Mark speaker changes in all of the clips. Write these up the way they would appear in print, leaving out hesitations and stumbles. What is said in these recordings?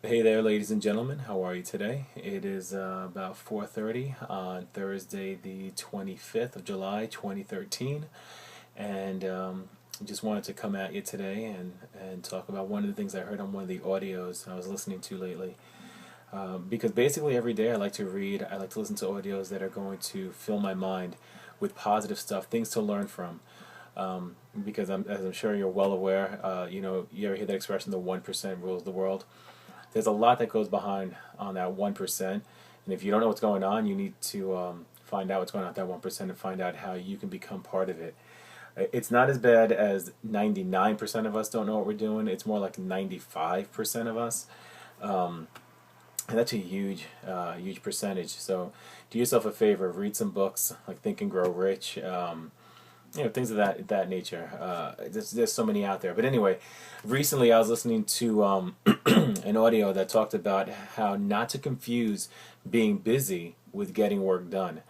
Speaker 1: Hey there, ladies and gentlemen. How are you today? It is about 4:30 on Thursday, the 25th of July, 2013, and just wanted to come at you today and talk about one of the things I heard on one of the audios I was listening to lately. Because basically every day I like to read, I like to listen to audios that are going to fill my mind with positive stuff, things to learn from. Because as I'm sure you're well aware, you ever hear that expression, the 1% rules the world? There's a lot that goes behind on that 1%. And if you don't know what's going on, you need to find out what's going on with that 1% and find out how you can become part of it. It's not as bad as 99% of us don't know what we're doing. It's more like 95% of us. And that's a huge percentage. So do yourself a favor, read some books like Think and Grow Rich. Things of that nature. There's so many out there. But anyway, recently I was listening to an audio that talked about how not to confuse being busy with getting work done.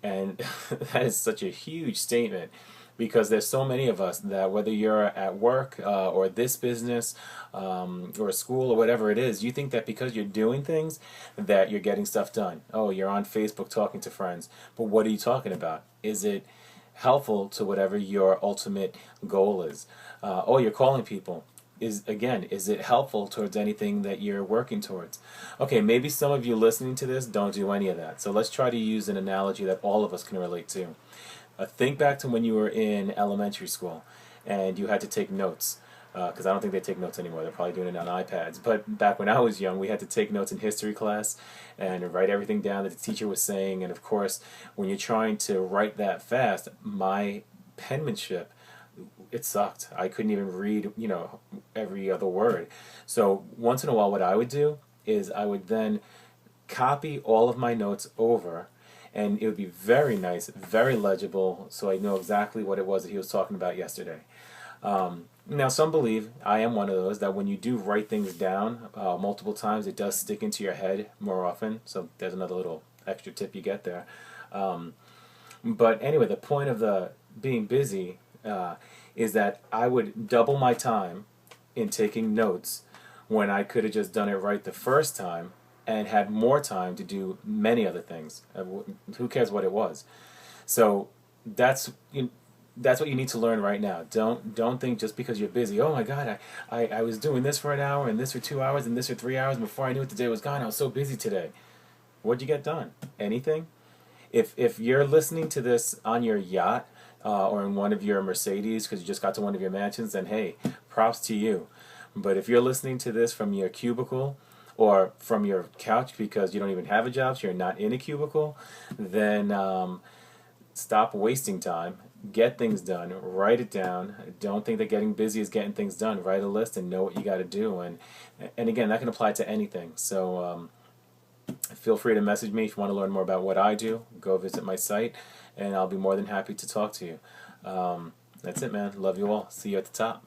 Speaker 1: And that is such a huge statement because there's so many of us that whether you're at work or this business or school or whatever it is, you think that because you're doing things that you're getting stuff done. Oh, you're on Facebook talking to friends. But what are you talking about? Is it helpful to whatever your ultimate goal is? Oh, you're calling people. Is it helpful towards anything that you're working towards? Okay, maybe some of you listening to this don't do any of that. So let's try to use an analogy that all of us can relate to. Think back to when you were in elementary school and you had to take notes. Because I don't think they take notes anymore. They're probably doing it on iPads. But back when I was young, we had to take notes in history class and write everything down that the teacher was saying. And of course, when you're trying to write that fast, my penmanship, it sucked. I couldn't even read, every other word. So once in a while, what I would do is I would then copy all of my notes over, and it would be very nice, very legible, so I know exactly what it was that he was talking about yesterday. Now, some believe, I am one of those, that when you do write things down multiple times, it does stick into your head more often. So there's another little extra tip you get there. But anyway, the point of the being busy is that I would double my time in taking notes when I could have just done it right the first time and had more time to do many other things. Who cares what it was? So that's that's what you need to learn right now. Don't think just because you're busy. Oh my God, I was doing this for an hour and this for 2 hours and this for 3 hours. And before I knew it, the day was gone. I was so busy today. What'd you get done? Anything? If you're listening to this on your yacht or in one of your Mercedes because you just got to one of your mansions, then hey, props to you. But if you're listening to this from your cubicle or from your couch because you don't even have a job, so you're not in a cubicle, then stop wasting time. Get things done. Write it down. Don't think that getting busy is getting things done. Write a list and know what you got to do. And again, that can apply to anything. So feel free to message me if you want to learn more about what I do. Go visit my site, and I'll be more than happy to talk to you. That's it, man. Love you all. See you at the top.